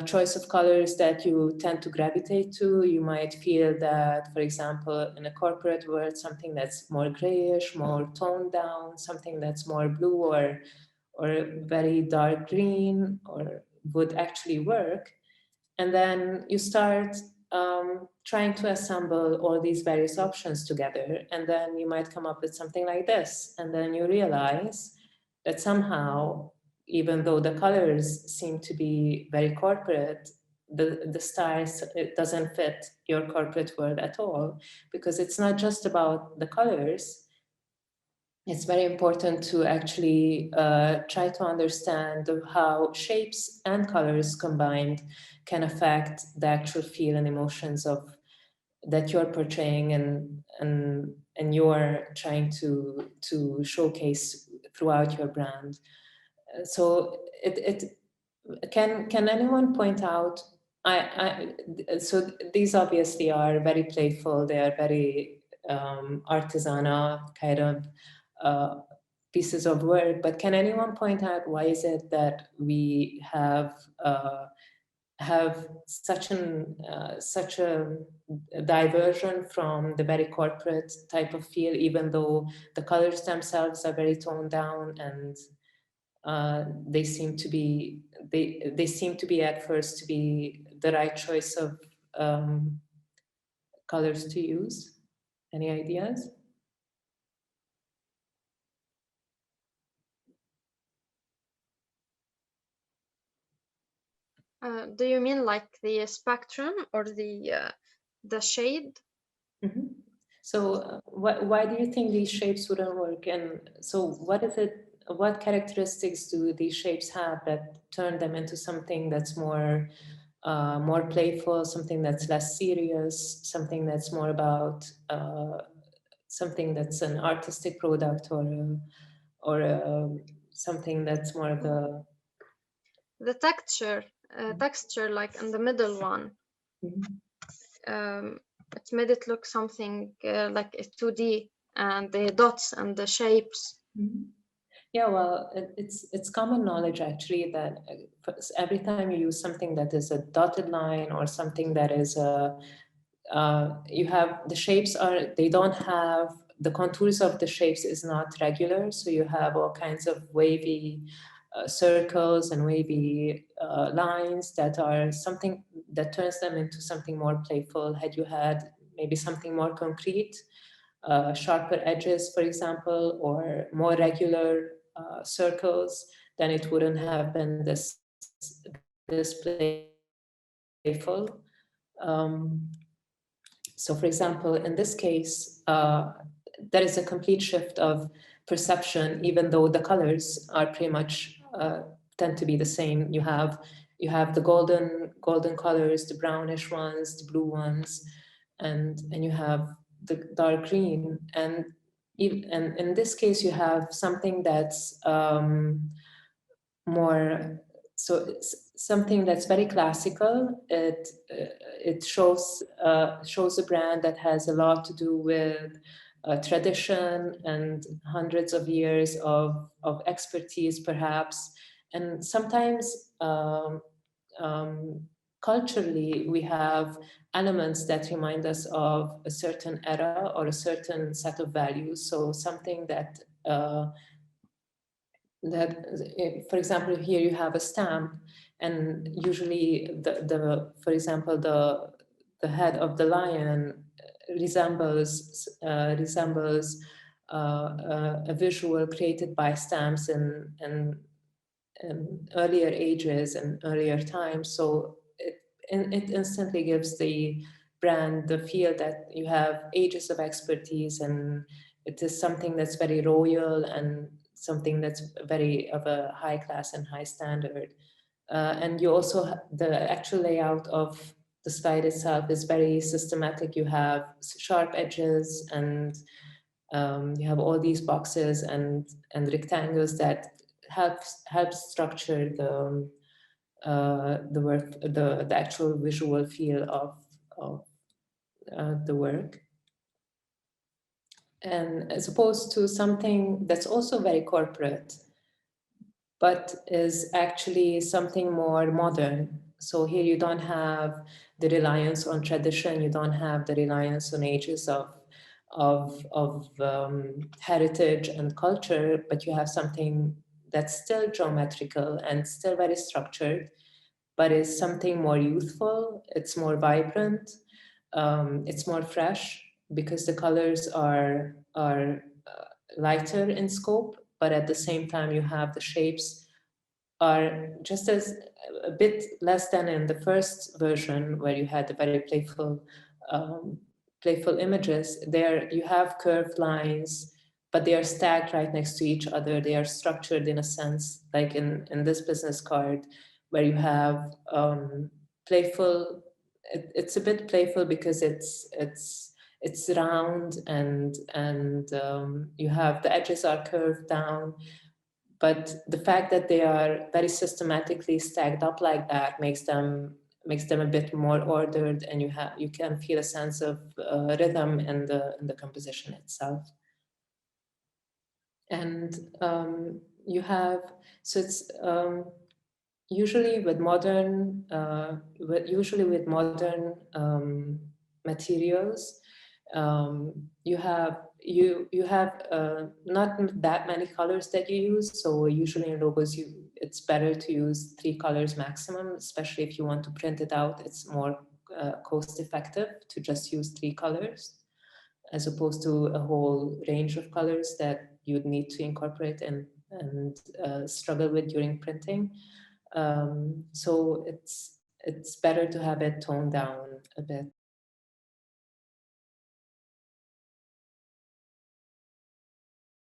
choice of colors that you tend to gravitate to. You might feel that, for example, in a corporate world, something that's more grayish, more toned down, something that's more blue or very dark green or would actually work. And then you start trying to assemble all these various options together. And then you might come up with something like this. And then you realize that somehow, even though the colors seem to be very corporate, the styles, it doesn't fit your corporate world at all, because it's not just about the colors. It's very important to actually try to understand how shapes and colors combined can affect the actual feel and emotions of that you're portraying and you're trying to showcase throughout your brand. So it can anyone point out? So these obviously are very playful. They are very artisanal kind of pieces of work. But can anyone point out why is it that we have such a diversion from the very corporate type of feel, even though the colors themselves are very toned down and they seem to be they seem to be at first to be the right choice of colors to use. Any ideas? Do you mean like the spectrum or the shade? Mm-hmm. So why do you think these shapes wouldn't work? And so what is it? What characteristics do these shapes have that turn them into something that's more more playful, something that's less serious, something that's more about something that's an artistic product or something that's more of a The texture like in the middle one. Mhm. It made it look something like a 2D, and the dots and the shapes. Mhm. Yeah, well, it's common knowledge actually that every time you use something that is a dotted line or something that is a you have the shapes are they don't have the contours of the shapes is not regular, so you have all kinds of wavy circles and wavy lines that are something that turns them into something more playful. Had you had maybe something more concrete, sharper edges, for example, or more regular circles, then it wouldn't have been this playful. So, for example, in this case, there is a complete shift of perception, even though the colors are pretty much tend to be the same. You have the golden colors, the brownish ones, the blue ones, and you have the dark green. And in this case, you have something that's more so it's something that's very classical. It shows a brand that has a lot to do with tradition and hundreds of years of expertise, perhaps. And sometimes culturally, we have elements that remind us of a certain era or a certain set of values. So something that for example, here you have a stamp, and usually for example, the head of the lion resembles a visual created by stamps in earlier ages and earlier times. So it instantly gives the brand the feel that you have ages of expertise, and it is something that's very royal and something that's very of a high class and high standard. And you also, the actual layout of the slide itself is very systematic. You have sharp edges and you have all these boxes and rectangles that help structure the work, the actual visual feel of the work. And as opposed to something that's also very corporate, but is actually something more modern. So here you don't have the reliance on tradition, you don't have the reliance on ages of heritage and culture, but you have something that's still geometrical and still very structured, but is something more youthful, it's more vibrant, it's more fresh, because the colors are lighter in scope, but at the same time you have the shapes are just as a bit less than in the first version where you had the very playful images. There you have curved lines, but they are stacked right next to each other. They are structured in a sense, like in this business card, where you have playful. It's a bit playful because it's round and you have the edges are curved down. But the fact that they are very systematically stacked up like that makes them a bit more ordered, and you can feel a sense of rhythm in the composition itself. And you have, so it's usually with modern materials, you have not that many colors that you use. So usually in logos, it's better to use 3 colors maximum, especially if you want to print it out. It's more cost effective to just use 3 colors, as opposed to a whole range of colors that you'd need to incorporate and struggle with during printing. So it's better to have it toned down a bit.